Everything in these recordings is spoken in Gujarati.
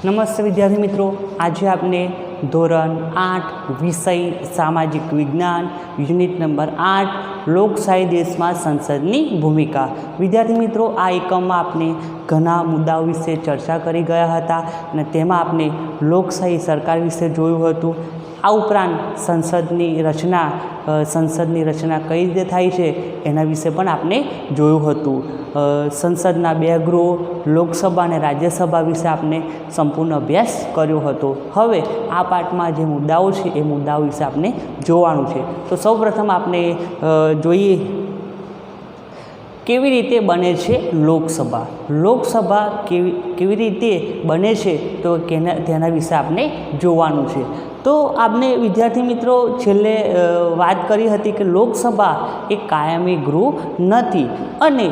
નમસ્તે વિદ્યાર્થી મિત્રો, આજે આપણે ધોરણ 8 વિષય સામાજિક વિજ્ઞાન યુનિટ નંબર 8 લોકશાહી દેશમાં સંસદની ભૂમિકા. વિદ્યાર્થી મિત્રો, આ એકમમાં આપણે ઘણા મુદ્દાઓ વિશે ચર્ચા કરી ગયા હતા અને તેમાં આપણે લોકશાહી સરકાર વિશે જોયું હતું. આ ઉપરાંત સંસદની રચના કઈ રીતે થાય છે એના વિશે પણ આપણે જોયું હતું. સંસદના બે ગૃહો, લોકસભા અને રાજ્યસભા વિશે આપણે સંપૂર્ણ અભ્યાસ કર્યો હતો. હવે આ પાઠમાં જે મુદ્દાઓ છે એ મુદ્દાઓ વિશે આપણે જોવાનું છે. તો સૌપ્રથમ આપણે જોઈએ કેવી રીતે બને છે લોકસભા. લોકસભા કેવી રીતે બને છે તો તેના વિશે આપણે જોવાનું છે. તો આપણે વિદ્યાર્થી મિત્રો છેલ્લે વાત કરી હતી કે લોકસભા એ કાયમી ગૃહ નથી અને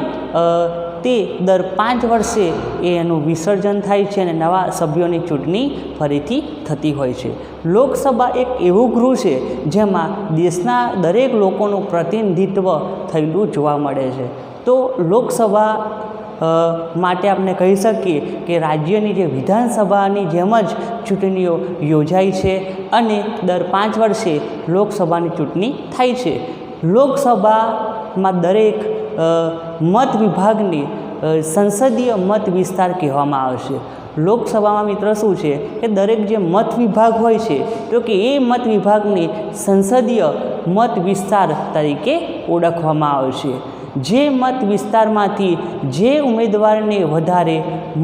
તે દર 5 વર્ષે એનું વિસર્જન થાય છે અને નવા સભ્યોની ચૂંટણી ફરીથી થતી હોય છે. લોકસભા એક એવું ગૃહ છે જેમાં દેશના દરેક લોકોનું પ્રતિનિધિત્વ થયેલું જોવા મળે છે. તો લોકસભા માટે આપણે કહી શકીએ કે રાજ્યની જે વિધાનસભાની જેમ જ ચૂંટણીઓ યોજાય છે અને દર 5 વર્ષે લોકસભાની ચૂંટણી થાય છે. લોકસભામાં દરેક મત વિભાગને સંસદીય મત વિસ્તાર કહેવામાં આવે છે. લોકસભામાં મિત્ર શું છે કે દરેક જે મત વિભાગ હોય છે તો કે એ મત વિભાગને સંસદીય મત વિસ્તાર તરીકે ઓળખવામાં આવે છે. જે મત વિસ્તારમાંથી જે ઉમેદવારને વધારે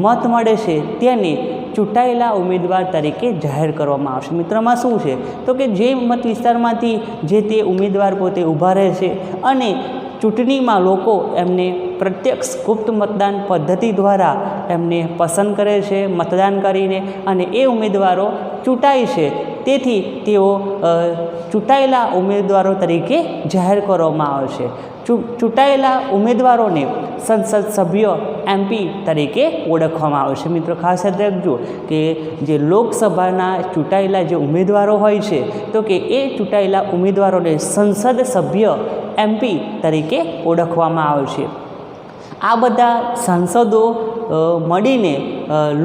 મત મળે છે તેને ચૂંટાયેલા ઉમેદવાર તરીકે જાહેર કરવામાં આવશે. મિત્રમાં શું છે તો કે જે મત વિસ્તારમાંથી જે તે ઉમેદવાર પોતે ઊભા રહે છે અને ચૂંટણીમાં લોકો એમને પ્રત્યક્ષ ગુપ્ત મતદાન પદ્ધતિ દ્વારા એમને પસંદ કરે છે મતદાન કરીને અને એ ઉમેદવારો ચૂંટાય છે. તેથી તેઓ ચૂંટાયેલા ઉમેદવારો તરીકે જાહેર કરવામાં આવે છે. ચૂંટાયેલા ઉમેદવારોને સંસદ સભ્ય MP તરીકે ઓળખવામાં આવે છે. મિત્રો ખાસ યાદ રાખજો કે જે લોકસભાના ચૂંટાયેલા જે ઉમેદવારો હોય છે તો કે એ ચૂંટાયેલા ઉમેદવારોને સંસદ સભ્ય MP તરીકે ઓળખવામાં આવે છે. આ બધા સાંસદો મળીને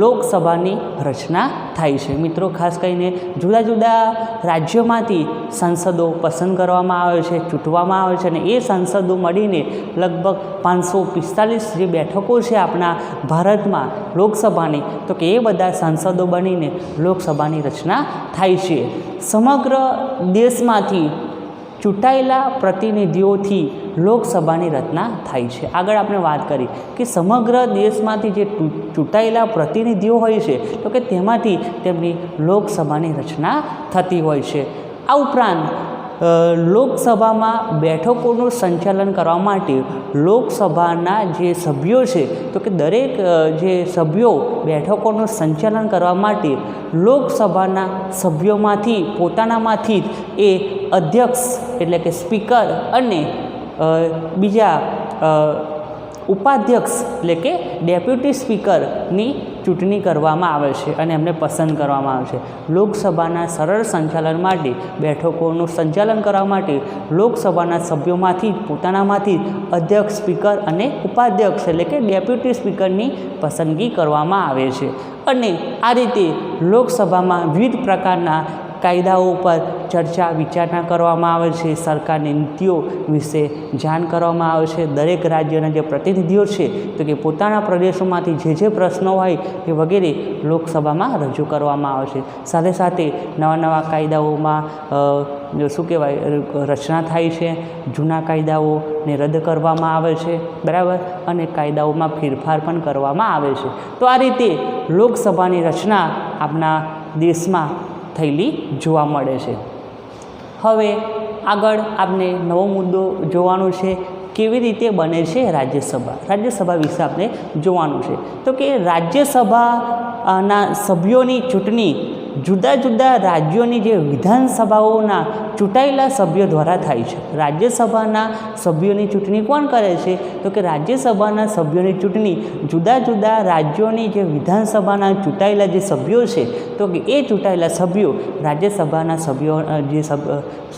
લોકસભાની રચના થાય છે. મિત્રો ખાસ કરીને જુદા જુદા રાજ્યોમાંથી સાંસદો પસંદ કરવામાં આવે છે, ચૂંટવામાં આવે છે અને એ સાંસદો મળીને લગભગ 545 જે બેઠકો છે આપણા ભારતમાં લોકસભાની તો કે એ બધા સાંસદો બનીને લોકસભાની રચના થાય છે. સમગ્ર દેશમાંથી ચૂંટાયેલા પ્રતિનિધિઓથી લોકસભાની રચના થાય છે. આગળ આપણે વાત કરી કે સમગ્ર દેશમાંથી જે ચૂંટાયેલા પ્રતિનિધિઓ હોય છે તો કે તેમાંથી તેમની લોકસભાની રચના થતી હોય છે. આ ઉપરાંત લોકસભામાં બેઠકોનું સંચાલન કરવા માટે લોકસભાના જે સભ્યો છે તો કે દરેક જે સભ્યો બેઠકોનું સંચાલન કરવા માટે લોકસભાના સભ્યોમાંથી પોતાનામાંથી એ અધ્યક્ષ એટલે કે સ્પીકર અને બીજા ઉપાધ્યક્ષ એટલે કે ડેપ્યુટી સ્પીકરની ચૂંટણી કરવામાં આવે છે અને એમને પસંદ કરવામાં આવે છે. લોકસભાના સરળ સંચાલન માટે બેઠકોનું સંચાલન કરવા માટે લોકસભાના સભ્યોમાંથી પોતાનામાંથી અધ્યક્ષ સ્પીકર અને ઉપાધ્યક્ષ એટલે કે ડેપ્યુટી સ્પીકરની પસંદગી કરવામાં આવે છે. અને આ રીતે લોકસભામાં વિવિધ પ્રકારના કાયદાઓ પર ચર્ચા વિચારણા કરવામાં આવે છે. સરકારની નીતિઓ વિશે જાણ કરવામાં આવે છે. દરેક રાજ્યના જે પ્રતિનિધિઓ છે તો કે પોતાના પ્રદેશોમાંથી જે પ્રશ્નો હોય એ વગેરે લોકસભામાં રજૂ કરવામાં આવે છે. સાથે સાથે નવા કાયદાઓમાં શું કહેવાય રચના થાય છે. જૂના કાયદાઓને રદ કરવામાં આવે છે, બરાબર, અને કાયદાઓમાં ફેરફાર પણ કરવામાં આવે છે. તો આ રીતે લોકસભાની રચના આપણા દેશમાં થયેલી જોવા મળે છે. હવે આગળ આપણે નવો મુદ્દો જોવાનો છે કેવી રીતે બને છે રાજ્યસભા. રાજ્યસભા વિશે આપણે જોવાનું છે. તો કે રાજ્યસભાના સભ્યોની ચૂંટણી જુદા જુદા રાજ્યોની જે વિધાનસભાઓના ચૂંટાયેલા સભ્યો દ્વારા થાય છે. રાજ્યસભાના સભ્યોની ચૂંટણી કોણ કરે છે તો કે રાજ્યસભાના સભ્યોની ચૂંટણી જુદા જુદા રાજ્યોની જે વિધાનસભાના ચૂંટાયેલા જે સભ્યો છે તો કે એ ચૂંટાયેલા સભ્યો રાજ્યસભાના સભ્યો જે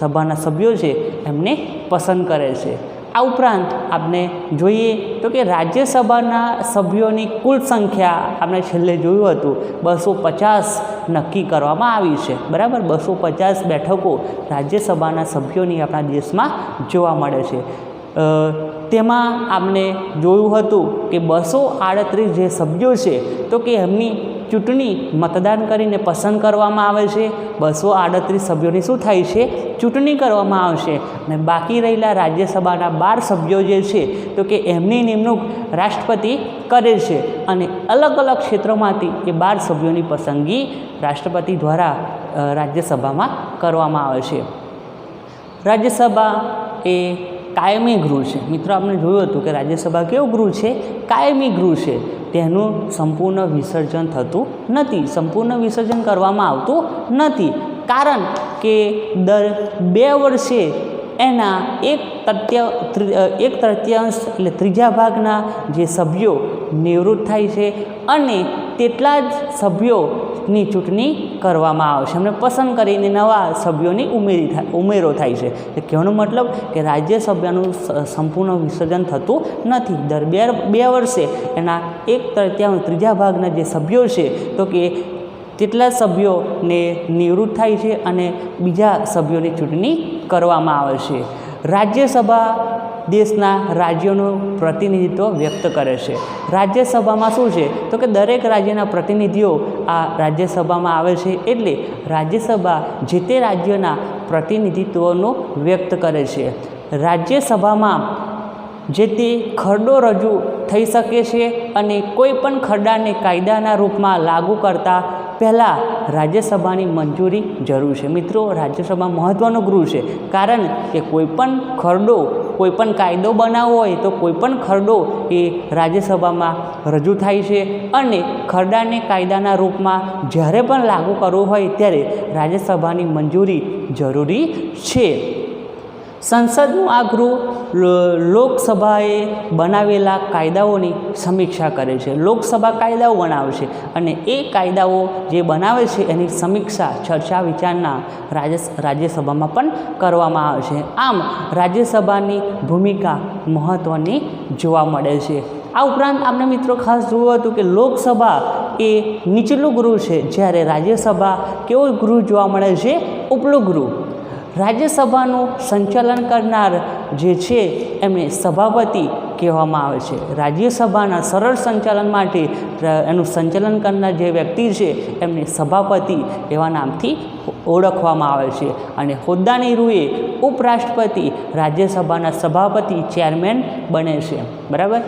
સભાના સભ્યો છે એમને પસંદ કરે છે. આ ઉપરાંત આપણે જોઈએ તો કે રાજ્યસભાના સભ્યોની કુલ સંખ્યા આપણે છેલ્લે જોયું હતું 250 નક્કી કરવામાં આવી છે, બરાબર. 250 બેઠકો રાજ્યસભાના સભ્યોની આપણા દેશમાં જોવા મળે છે. તેમાં આપણે જોયું હતું કે 238 જે સભ્યો છે તો કે એમની ચૂંટણી મતદાન કરીને પસંદ કરવામાં આવે છે. 238 સભ્યોની શું થાય છે? ચૂંટણી કરવામાં આવશે. અને બાકી રહેલા રાજ્યસભાના 12 સભ્યો જે છે તો કે એમની નિમણૂક રાષ્ટ્રપતિ કરે છે અને અલગ અલગ ક્ષેત્રોમાંથી એ 12 સભ્યોની પસંદગી રાષ્ટ્રપતિ દ્વારા રાજ્યસભામાં કરવામાં આવે છે. રાજ્યસભા એ કાયમી ગૃહ છે. મિત્રો, આપણે જોયું હતું કે રાજ્યસભા કેવું ગૃહ છે? કાયમી ગૃહ છે. તેનું સંપૂર્ણ વિસર્જન થતું નથી, સંપૂર્ણ વિસર્જન કરવામાં આવતું નથી. કારણ કે દર 2 વર્ષે એના 1/3 એટલે ત્રીજા ભાગના જે સભ્યો નિવૃત્ત થાય છે અને તેટલા જ સભ્યોની ચૂંટણી કરવામાં આવે છે. એમને પસંદ કરીને નવા સભ્યોની ઉમેરો થાય છે. એટલે કહેવાનો મતલબ કે રાજ્યસભાનું સંપૂર્ણ વિસર્જન થતું નથી. દર 2 વર્ષે એના 1/3 ત્રીજા ભાગના જે સભ્યો છે તો કે તેટલા સભ્યોને નિવૃત્ત થાય છે અને બીજા સભ્યોની ચૂંટણી કરવામાં આવે છે. રાજ્યસભા દેશના રાજ્યોનું પ્રતિનિધિત્વ વ્યક્ત કરે છે. રાજ્યસભામાં શું છે તો કે દરેક રાજ્યના પ્રતિનિધિઓ આ રાજ્યસભામાં આવે છે. એટલે રાજ્યસભા જે તે રાજ્યના પ્રતિનિધિત્વનો વ્યક્ત કરે છે. રાજ્યસભામાં જે તે ખરડો રજૂ થઈ શકે છે અને કોઈ પણ ખરડાને કાયદાના રૂપમાં લાગુ કરતા પહેલાં રાજ્યસભાની મંજૂરી જરૂર છે. મિત્રો, રાજ્યસભા મહત્ત્વનું ગૃહ છે કારણ કે કોઈપણ ખરડો, કોઈપણ કાયદો બનાવવો હોય તો કોઈપણ ખરડો એ રાજ્યસભામાં રજૂ થાય છે અને ખરડાને કાયદાના રૂપમાં જ્યારે પણ લાગુ કરવું હોય ત્યારે રાજ્યસભાની મંજૂરી જરૂરી છે. સંસદનું આ ગૃહ લોકસભાએ બનાવેલા કાયદાઓની સમીક્ષા કરે છે. લોકસભા કાયદાઓ બનાવે છે અને એ કાયદાઓ જે બનાવે છે એની સમીક્ષા, ચર્ચા વિચારણા રાજ્યસભામાં પણ કરવામાં આવે છે. આમ રાજ્યસભાની ભૂમિકા મહત્ત્વની જોવા મળે છે. આ ઉપરાંત આપણે મિત્રો ખાસ જોયું હતું કે લોકસભા એ નીચલું ગૃહ છે, જ્યારે રાજ્યસભા કેવું ગૃહ જોવા મળે છે? ઉપલું ગૃહ. રાજ્યસભાનું સંચાલન કરનાર જે છે એમને સભાપતિ કહેવામાં આવે છે. રાજ્યસભાના સરળ સંચાલન માટે એનું સંચાલન કરનાર જે વ્યક્તિ છે એમને સભાપતિ એવા નામથી ઓળખવામાં આવે છે. અને હોદ્દાની રૂએ ઉપરાષ્ટ્રપતિ રાજ્યસભાના સભાપતિ ચેરમેન બને છે, બરાબર.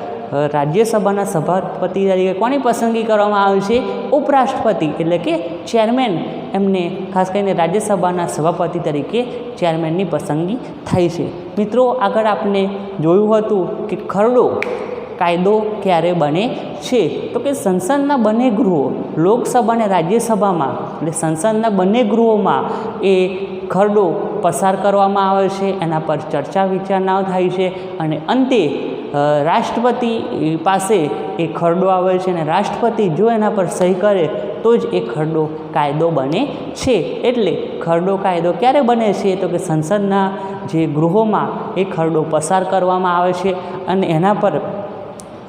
રાજ્યસભાના સભાપતિ તરીકે કોની પસંદગી કરવામાં આવે છે? ઉપરાષ્ટ્રપતિ એટલે કે ચેરમેન. એમને ખાસ કરીને રાજ્યસભાના સભાપતિ તરીકે ચેરમેનની પસંદગી થાય છે. મિત્રો, આગળ આપણે જોયું હતું કે ખરડો કાયદો ક્યારે બને છે તો કે સંસદના બંને ગૃહો, લોકસભા અને રાજ્યસભામાં, એટલે સંસદના બંને ગૃહોમાં એ ખરડો પસાર કરવામાં આવે છે. એના પર ચર્ચા વિચારણાઓ થાય છે અને અંતે રાષ્ટ્રપતિ પાસે એ ખરડો આવે છે અને રાષ્ટ્રપતિ જો એના પર સહી કરે તો જ એ ખરડો કાયદો બને છે. એટલે ખરડો કાયદો ક્યારે બને છે તો કે સંસદના જે ગૃહોમાં એ ખરડો પસાર કરવામાં આવે છે અને એના પર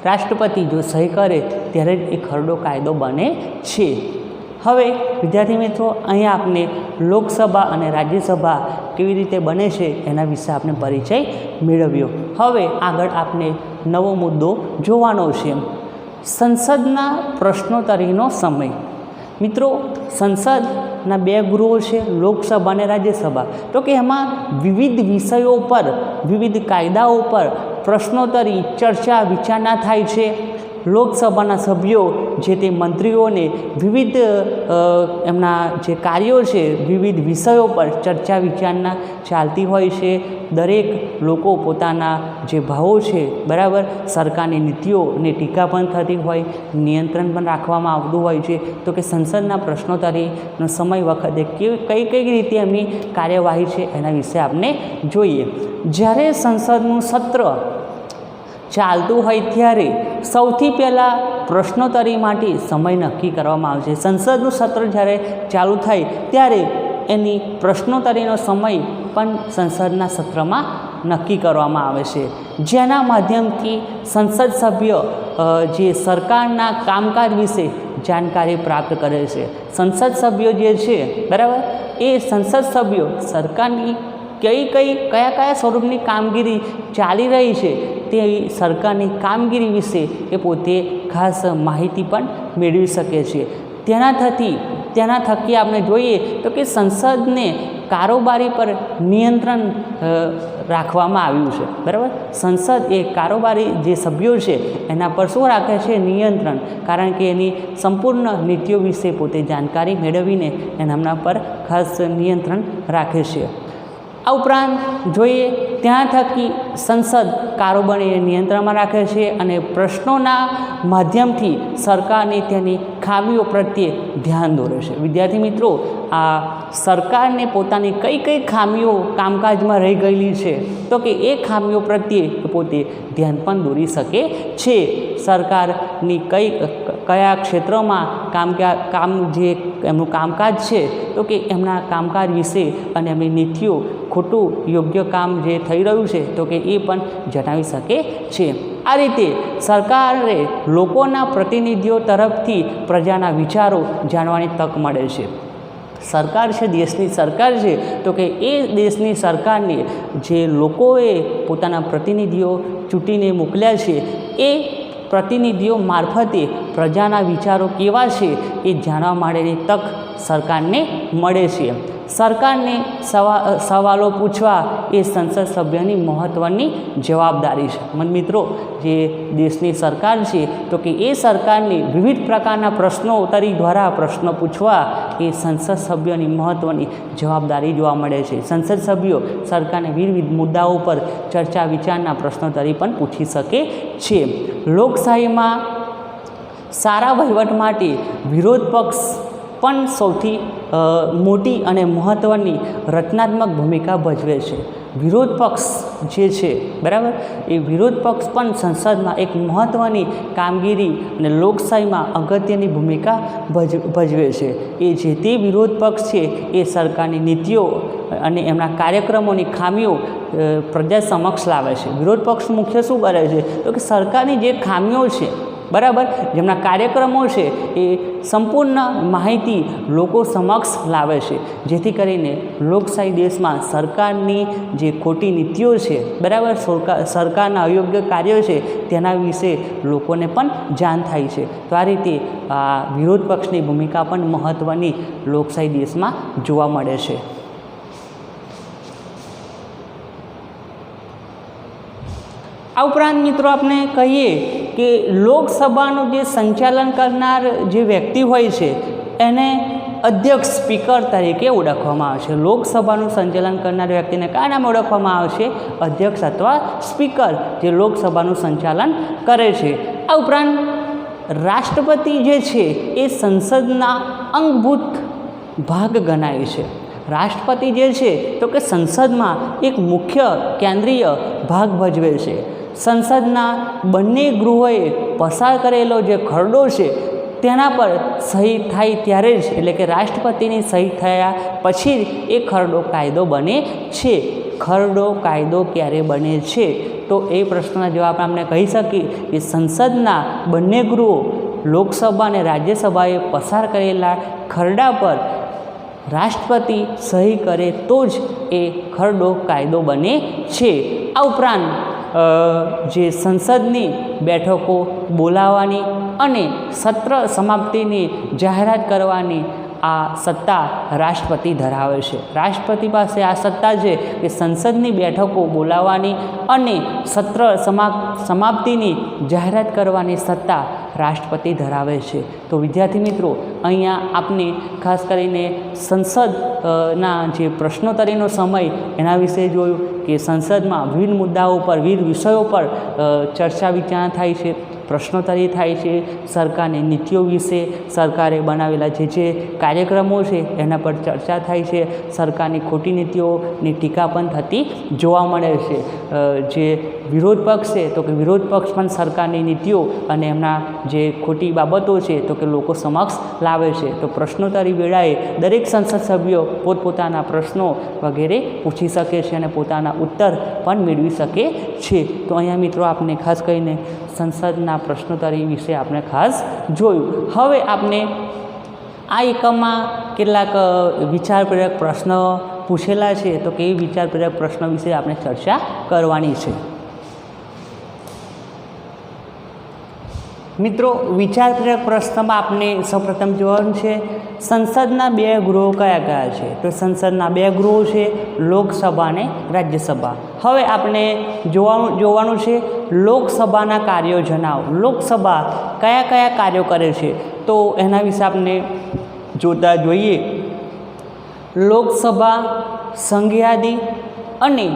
રાષ્ટ્રપતિ જો સહી કરે ત્યારે જ એ ખરડો કાયદો બને છે. હવે વિદ્યાર્થી મિત્રો, અહીંયા આપણે લોકસભા અને રાજ્યસભા કેવી રીતે બને છે એના વિશે આપણે પરિચય મેળવ્યો. હવે આગળ આપણે નવો મુદ્દો જોવાનો છે, સંસદના પ્રશ્નોત્તરીનો સમય. મિત્રો, સંસદના 2 ગૃહો છે, લોકસભા અને રાજ્યસભા. તો કે એમાં વિવિધ વિષયો પર, વિવિધ કાયદાઓ પર પ્રશ્નોત્તરી, ચર્ચા વિચારણા થાય છે. લોકસભાના સભ્યો જે તે મંત્રીઓને વિવિધ એમના જે કાર્યો છે, વિવિધ વિષયો પર ચર્ચા વિચારણા ચાલતી હોય છે. દરેક લોકો પોતાના જે ભાવો છે, બરાબર, સરકારની નીતિઓને ટીકા પણ થતી હોય, નિયંત્રણ પણ રાખવામાં આવતું હોય છે. તો કે સંસદના પ્રશ્નોત્તરીનો સમય વખતે કઈ રીતે એમની કાર્યવાહી છે એના વિશે આપણે જોઈએ. જ્યારે સંસદનું સત્ર ચાલતું હોય ત્યારે સૌથી પહેલાં પ્રશ્નોત્તરી માટે સમય નક્કી કરવામાં આવે છે. સંસદનું સત્ર જ્યારે ચાલુ થાય ત્યારે એની પ્રશ્નોત્તરીનો સમય પણ સંસદના સત્રમાં નક્કી કરવામાં આવે છે, જેના માધ્યમથી સંસદ સભ્ય જે સરકારના કામકાજ વિશે જાણકારી પ્રાપ્ત કરે છે. સંસદ સભ્યો જે છે બરાબર, એ સંસદ સભ્યો સરકારની કયા સ્વરૂપની કામગીરી ચાલી રહી છે તે સરકારની કામગીરી વિશે એ પોતે ખાસ માહિતી પણ મેળવી શકે છે. તેના થકી આપણે જોઈએ તો કે સંસદને કારોબારી પર નિયંત્રણ રાખવામાં આવ્યું છે બરાબર. સંસદ એ કારોબારી જે સભ્યો છે એના પર શું રાખે છે? નિયંત્રણ. કારણ કે એની સંપૂર્ણ નીતિઓ વિશે પોતે જાણકારી મેળવીને એના પર ખાસ નિયંત્રણ રાખે છે. આ ઉપરાંત જોઈએ ત્યાં થકી સંસદ કારોબારી નિયંત્રણમાં રાખે છે અને પ્રશ્નોના માધ્યમથી સરકારની તેની ખામીઓ પ્રત્યે ધ્યાન દોરે છે. વિદ્યાર્થી મિત્રો, આ સરકારને પોતાની કઈ ખામીઓ કામકાજમાં રહી ગયેલી છે તો કે એ ખામીઓ પ્રત્યે પોતે ધ્યાન પણ દોરી શકે છે. સરકારની કયા ક્ષેત્રોમાં જે એમનું કામકાજ છે તો કે એમના કામકાજ વિશે અને એમની નીતિઓ ખોટું યોગ્ય કામ જે થઈ રહ્યું છે તો કે એ પણ જણાવી શકે છે. આ રીતે સરકારે લોકોના પ્રતિનિધિઓ તરફથી પ્રજાના વિચારો જાણવાની તક મળે છે. સરકાર છે, દેશની સરકાર છે તો કે એ દેશની સરકારને જે લોકોએ પોતાના પ્રતિનિધિઓ ચૂંટીને મોકલ્યા છે એ પ્રતિનિધિઓ મારફતે પ્રજાના વિચારો કેવા છે એ જાણવા માટેની તક સરકારને મળે છે. સરકારને સવાલો પૂછવા એ સંસદ સભ્યની મહત્ત્વની જવાબદારી છે. મિત્રો, જે દેશની સરકાર છે તો કે એ સરકારની વિવિધ પ્રકારના પ્રશ્નોત્તરી દ્વારા પ્રશ્નો પૂછવા એ સંસદ સભ્યોની મહત્ત્વની જવાબદારી જોવા મળે છે. સંસદ સભ્યો સરકારને વિવિધ મુદ્દાઓ પર ચર્ચા વિચારના પ્રશ્નોત્તરી પણ પૂછી શકે છે. લોકશાહીમાં સારા વહીવટ માટે વિરોધ પક્ષ પણ સૌથી મોટી અને મહત્ત્વની રચનાત્મક ભૂમિકા ભજવે છે. વિરોધ પક્ષ જે છે બરાબર, એ વિરોધ પક્ષ પણ સંસદમાં એક મહત્ત્વની કામગીરી અને લોકશાહીમાં અગત્યની ભૂમિકા ભજવે છે. એ જે તે વિરોધ પક્ષ છે એ સરકારની નીતિઓ અને એમના કાર્યક્રમોની ખામીઓ પ્રજા સમક્ષ લાવે છે. વિરોધ પક્ષ મુખ્ય શું કરે છે તો કે સરકારની જે ખામીઓ છે બરાબર, જેમના કાર્યક્રમો છે એ સંપૂર્ણ માહિતી લોકો સમક્ષ લાવે છે, જેથી કરીને લોકશાહી દેશમાં સરકારની જે ખોટી નીતિઓ છે બરાબર, સરકારના અયોગ્ય કાર્યો છે તેના વિશે લોકોને પણ જાણ થાય છે. તો આ રીતે આ વિરોધ પક્ષની ભૂમિકા પણ મહત્ત્વની લોકશાહી દેશમાં જોવા મળે છે. આ ઉપરાંત મિત્રો આપણે કહીએ કે લોકસભાનું જે સંચાલન કરનાર જે વ્યક્તિ હોય છે એને અધ્યક્ષ સ્પીકર તરીકે ઓળખવામાં આવે છે. લોકસભાનું સંચાલન કરનાર વ્યક્તિને કયા નામે ઓળખવામાં આવે છે? અધ્યક્ષ અથવા સ્પીકર, જે લોકસભાનું સંચાલન કરે છે. આ ઉપરાંત રાષ્ટ્રપતિ જે છે એ સંસદના અંગભૂત ભાગ ગણાય છે. રાષ્ટ્રપતિ જે છે તો કે સંસદમાં એક મુખ્ય કેન્દ્રીય ભાગ ભજવે છે. સંસદના બંને ગૃહોએ પસાર કરેલો જે ખરડો છે તેના પર સહી થાય ત્યારે જ, એટલે કે રાષ્ટ્રપતિની સહી થયા પછી એ ખરડો કાયદો બને છે. ખરડો કાયદો ક્યારે બને છે તો એ પ્રશ્નના જવાબ આપણે કહી શકીએ કે સંસદના બંને ગૃહો લોકસભા અને રાજ્યસભાએ પસાર કરેલા ખરડા પર રાષ્ટ્રપતિ સહી કરે તો જ એ ખરડો કાયદો બને છે. આ ઉપરાંત જે સંસદની બેઠકો બોલાવવાની અને સત્ર સમાપ્તિની જાહેરાત કરવાની આ સત્તા રાષ્ટ્રપતિ ધરાવે છે. રાષ્ટ્રપતિ પાસે આ સત્તા છે કે સંસદની બેઠકો બોલાવવાની અને સત્ર સમાપ્તિની જાહેરાત કરવાની સત્તા રાષ્ટ્રપતિ ધરાવે છે. તો વિદ્યાર્થી મિત્રો, અહીંયા આપને ખાસ કરીને સંસદના જે પ્રશ્નોત્તરીનો સમય એના વિશે જોયું કે સંસદમાં વિવિધ મુદ્દાઓ પર, વિવિધ વિષયો પર ચર્ચા વિચારણા થાય છે, પ્રશ્નોત્તરી થાય છે. સરકારની નીતિઓ વિશે, સરકારે બનાવેલા જે કાર્યક્રમો છે એના પર ચર્ચા થાય છે. સરકારની ખોટી નીતિઓની ટીકા પણ થતી જોવા મળે છે. જે વિરોધ પક્ષ છે તો કે વિરોધ પક્ષ પણ સરકારની નીતિઓ અને એમના જે ખોટી બાબતો છે તો કે લોકો સમક્ષ લાવે છે. તો પ્રશ્નોત્તરી વેળાએ દરેક સંસદ સભ્યો પોતપોતાના પ્રશ્નો વગેરે પૂછી શકે છે અને પોતાના ઉત્તર પણ મેળવી શકે છે. તો અહીંયા મિત્રો આપણે ખાસ કરીને સંસદના પ્રશ્નોત્તરી વિશે આપણે ખાસ જોયું. હવે આપણે આ એકમમાં કેટલાક વિચારપ્રેરક પ્રશ્નો પૂછેલા છે તો કે એ વિચારપ્રેરક પ્રશ્નો વિશે આપણે ચર્ચા કરવાની છે. મિત્રો વિચારપ્રેરક પ્રશ્નમાં આપણે સૌપ્રથમ જોવાનું છે સંસદના 2 ગૃહો કયા કયા છે. તો સંસદના 2 ગૃહો છે લોકસભા અને રાજ્યસભા. હવે આપણે જોવાનું છે લોકસભાના કાર્યો જણાવો. લોકસભા કયા કયા કાર્યો કરે છે તો એના વિશે આપણે જોતા જોઈએ. લોકસભા સંઘ યાદી અને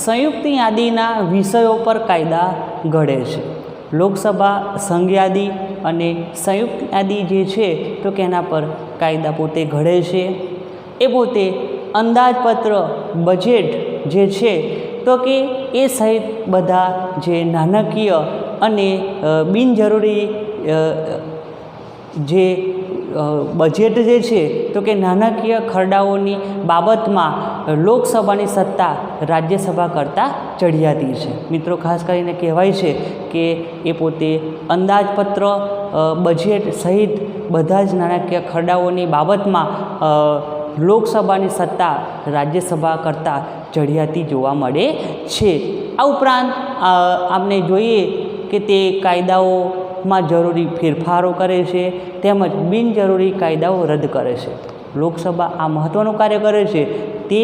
સંયુક્ત યાદીના વિષયો પર કાયદા ઘડે છે. લોકસભા સંઘ યાદી અને સંયુક્ત યાદી જે છે તો કે એના પર કાયદા પોતે ઘડે છે. એ પોતે અંદાજપત્ર બજેટ જે છે તો કે એ સહિત બધા જે નાણાકીય અને બિનજરૂરી જે બજેટ જે છે તો કે નાણાકીય ખરડાઓની બાબતમાં લોકસભાની સત્તા રાજ્યસભા કરતાં ચઢિયાતી છે. મિત્રો ખાસ કરીને કહેવાય છે કે એ પોતે અંદાજપત્ર બજેટ સહિત બધા જ નાણાકીય ખરડાઓની બાબતમાં લોકસભાની સત્તા રાજ્યસભા કરતાં ચઢિયાતી જોવા મળે છે. આ ઉપરાંત આપણે જોઈએ કે તે કાયદાઓમાં જરૂરી ફેરફારો કરે છે તેમજ બિનજરૂરી કાયદાઓ રદ કરે છે. લોકસભા આ મહત્ત્વનું કાર્ય કરે છે. તે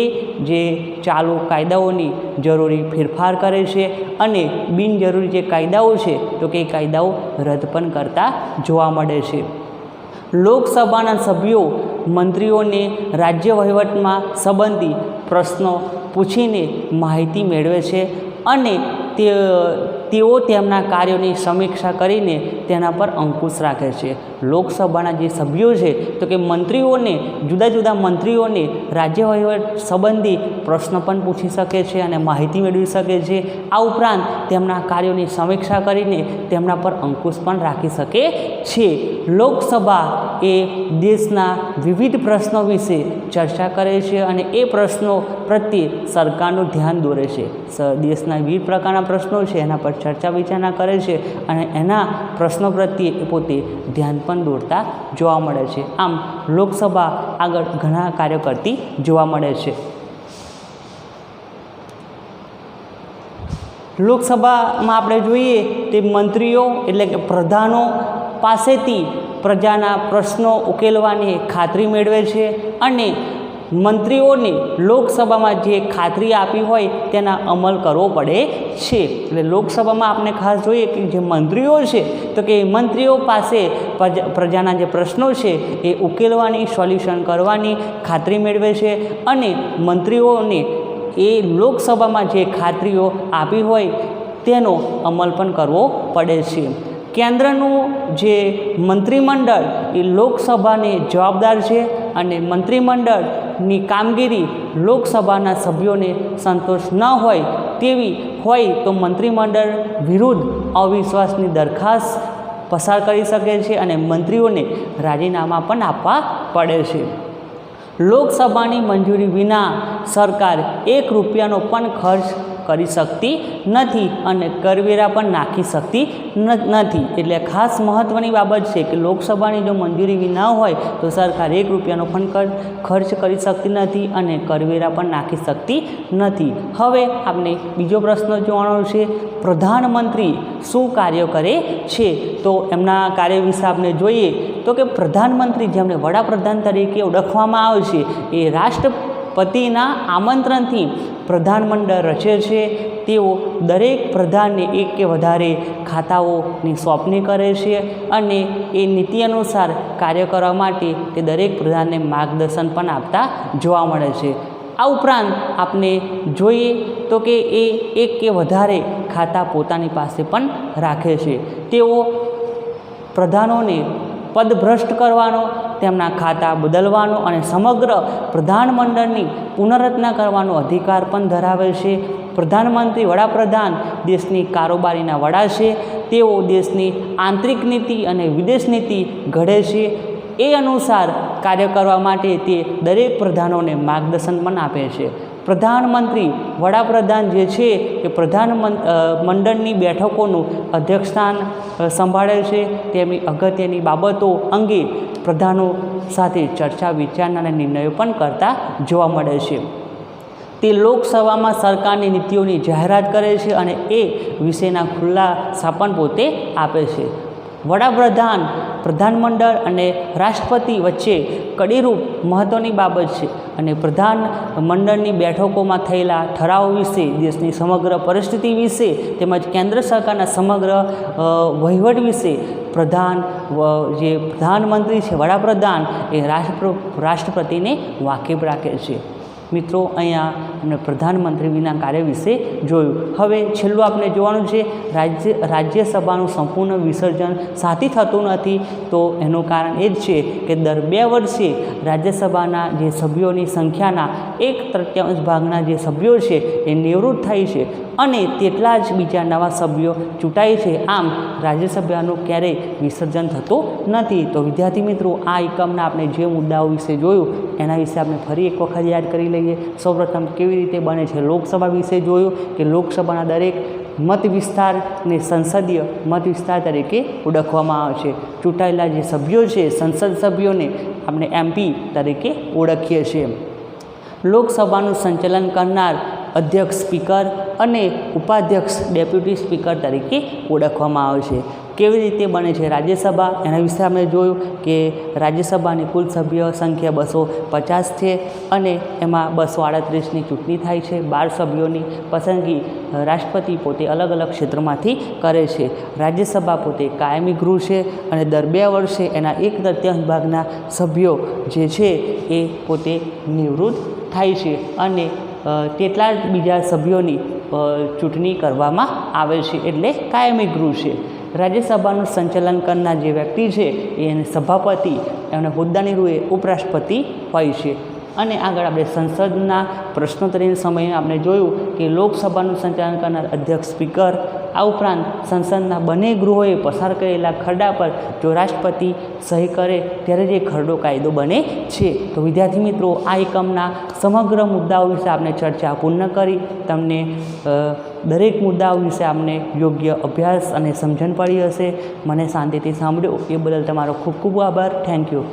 જે ચાલુ કાયદાઓની જરૂરી ફેરફાર કરે છે અને બિનજરૂરી જે કાયદાઓ છે તો કે કાયદાઓ રદ પણ કરતા જોવા મળે છે. લોકસભાના સભ્યો મંત્રીઓને રાજ્ય વહીવટમાં સંબંધી પ્રશ્નો પૂછીને માહિતી મેળવે છે અને તેઓ તેમના કાર્યોની સમીક્ષા કરીને તેના પર અંકુશ રાખે છે. લોકસભાના જે સભ્યો છે તો કે મંત્રીઓને જુદા જુદા મંત્રીઓને રાજ્ય વહીવટ સંબંધી પ્રશ્નો પણ પૂછી શકે છે અને માહિતી મેળવી શકે છે. આ ઉપરાંત તેમના કાર્યોની સમીક્ષા કરીને તેમના પર અંકુશ પણ રાખી શકે છે. લોકસભા એ દેશના વિવિધ પ્રશ્નો વિશે ચર્ચા કરે છે અને એ પ્રશ્નો પ્રત્યે સરકારનું ધ્યાન દોરે છે. દેશના વિવિધ પ્રકારના પ્રશ્નો છે એના પર ચર્ચા વિચારણા કરે છે અને એના પ્રશ્નો પ્રત્યે એ પોતે ધ્યાન પણ દોરતા જોવા મળે છે. આમ લોકસભા આગળ ઘણા કાર્યો કરતી જોવા મળે છે. લોકસભામાં આપણે જોઈએ તે મંત્રીઓ એટલે કે પ્રધાનો પાસેથી પ્રજાના પ્રશ્નો ઉકેલવાની ખાતરી મેળવે છે અને મંત્રીઓને લોકસભામાં જે ખાતરી આપી હોય તેના અમલ કરવો પડે છે. એટલે લોકસભામાં આપણે ખાસ જોઈએ કે જે મંત્રીઓ છે તો કે મંત્રીઓ પાસે પ્રજાના જે પ્રશ્નો છે એ ઉકેલવાની સોલ્યુશન કરવાની ખાતરી મેળવે છે અને મંત્રીઓને એ લોકસભામાં જે ખાતરીઓ આપી હોય તેનો અમલ પણ કરવો પડે છે. કેન્દ્રનું જે મંત્રીમંડળ એ લોકસભાને જવાબદાર છે અને મંત્રીમંડળની કામગીરી લોકસભાના સભ્યોને સંતોષ ન હોય તેવી હોય તો મંત્રીમંડળ વિરુદ્ધ અવિશ્વાસની દરખાસ્ત પસાર કરી શકે છે અને મંત્રીઓને રાજીનામા પણ આપવા પડે છે. લોકસભાની મંજૂરી વિના સરકાર ₹1નો પણ ખર્ચ કરી શકતી નથી અને કરવેરા પણ નાખી શકતી નથી. એટલે ખાસ મહત્ત્વની બાબત છે કે લોકસભાની જો મંજૂરી વિના હોય તો સરકાર ₹1નો પણ ખર્ચ કરી શકતી નથી અને કરવેરા પણ નાખી શકતી નથી. હવે આપણે બીજો પ્રશ્ન જોવાનો છે પ્રધાનમંત્રી શું કાર્ય કરે છે. તો એમના કાર્ય વિશે આપણે જોઈએ તો કે પ્રધાનમંત્રી જેમને વડાપ્રધાન તરીકે ઓળખવામાં આવે છે એ રાષ્ટ્રપતિના આમંત્રણથી પ્રધાનમંડળ રચે છે. તેઓ દરેક પ્રધાનને એક કે વધારે ખાતાઓની સોંપણી કરે છે અને એ નીતિ અનુસાર કાર્ય કરવા માટે તે દરેક પ્રધાનને માર્ગદર્શન પણ આપતા જોવા મળે છે. આ ઉપરાંત આપણે જોઈએ તો કે એ એક કે વધારે ખાતા પોતાની પાસે પણ રાખે છે. તેઓ પ્રધાનોને પદભ્રષ્ટ કરવાનો, તેમના ખાતા બદલવાનો અને સમગ્ર પ્રધાનમંડળની પુનર્રચના કરવાનો અધિકાર પણ ધરાવે છે. પ્રધાનમંત્રી વડાપ્રધાન દેશની કારોબારીના વડા છે. તેઓ દેશની આંતરિક નીતિ અને વિદેશ નીતિ ઘડે છે. એ અનુસાર કાર્ય કરવા માટે તે દરેક પ્રધાનોને માર્ગદર્શન પણ આપે છે. પ્રધાનમંત્રી વડાપ્રધાન જે છે એ મંડળની બેઠકોનું અધ્યક્ષસ્થાન સંભાળે છે. તેમની અગત્યની બાબતો અંગે પ્રધાનો સાથે ચર્ચા વિચારણા અને નિર્ણયો પણ કરતા જોવા મળે છે. તે લોકસભામાં સરકારની નીતિઓની જાહેરાત કરે છે અને એ વિશેના ખુલાસા પણ પોતે આપે છે. વડાપ્રધાન, પ્રધાનમંડળ અને રાષ્ટ્રપતિ વચ્ચે કડીરૂપ મહત્ત્વની બાબત છે અને પ્રધાનમંડળની બેઠકોમાં થયેલા ઠરાવો વિશે, દેશની સમગ્ર પરિસ્થિતિ વિશે તેમજ કેન્દ્ર સરકારના સમગ્ર વહીવટ વિશે જે પ્રધાનમંત્રી છે, વડાપ્રધાન એ રાષ્ટ્રપતિને વાકેફ રાખે છે. મિત્રો, અહીંયા આપણે પ્રધાનમંત્રી વિના કાર્ય વિશે જોયું. હવે છેલ્લું આપણે જોવાનું છે રાજ્યસભાનું સંપૂર્ણ વિસર્જન શાથી થતું નથી. તો એનું કારણ એ જ છે કે દર 2 વર્ષે રાજ્યસભાના જે સભ્યોની સંખ્યાના 1/3 ભાગના જે સભ્યો છે એ નિવૃત્ત થાય છે અને તેટલા જ બીજા નવા સભ્યો ચૂંટાય છે. આમ રાજ્યસભાનું ક્યારેય વિસર્જન થતું નથી. તો વિદ્યાર્થી મિત્રો, આ એકમના આપણે જે મુદ્દાઓ વિશે જોયું એના વિશે આપણે ફરી એક વખત યાદ કરી લઈએ. સૌપ્રથમ કેવી રીતે બને છે લોકસભા વિશે જોયું કે લોકસભાના દરેક મત વિસ્તારને સંસદીય મત વિસ્તાર તરીકે ઓળખવામાં આવે છે. ચૂંટાયેલા જે સભ્યો છે, સંસદ સભ્યોને આપણે MP તરીકે ઓળખીએ છીએ. લોકસભાનું સંચાલન કરનાર અધ્યક્ષ સ્પીકર અને ઉપાધ્યક્ષ ડેપ્યુટી સ્પીકર તરીકે ઓળખવામાં આવે છે. કેવી રીતે બને છે રાજ્યસભા એના વિશે આપણે જોયું કે રાજ્યસભાની કુલ સભ્ય સંખ્યા 250 છે અને એમાં 238ની ચૂંટણી થાય છે. 12 સભ્યોની પસંદગી રાષ્ટ્રપતિ પોતે અલગ અલગ ક્ષેત્રમાંથી કરે છે. રાજ્યસભા પોતે કાયમી ગૃહ છે અને દર 2 વર્ષે એના 1/3 ભાગના સભ્યો જે છે એ પોતે નિવૃત્ત થાય છે અને તેટલા જ બીજા સભ્યોની ચૂંટણી કરવામાં આવે છે, એટલે કાયમી ગૃહ છે. રાજ્યસભાનું સંચાલન કરનાર જે વ્યક્તિ છે એને સભાપતિ, એમને હોદ્દાની રૂએ ઉપરાષ્ટ્રપતિ હોય છે. અને આગળ આપણે સંસદના પ્રશ્નોત્તરીના સમયે આપણે જોયું કે લોકસભાનું સંચાલન કરનાર અધ્યક્ષ સ્પીકર, આ ઉપરાંત સંસદના બંને ગૃહોએ પસાર કરેલા ખરડા પર જો રાષ્ટ્રપતિ સહી કરે ત્યારે જ એ ખરડો કાયદો બને છે. તો વિદ્યાર્થી મિત્રો, આ એકમના સમગ્ર મુદ્દાઓ વિશે આપણે ચર્ચા પૂર્ણ કરી. તમને દરેક મુદ્દાઓ વિશે આપણે યોગ્ય અભ્યાસ અને સમજણ પડી હશે. મને શાંતિથી સાંભળ્યો એ બદલ તમારો ખૂબ ખૂબ આભાર. Thank you.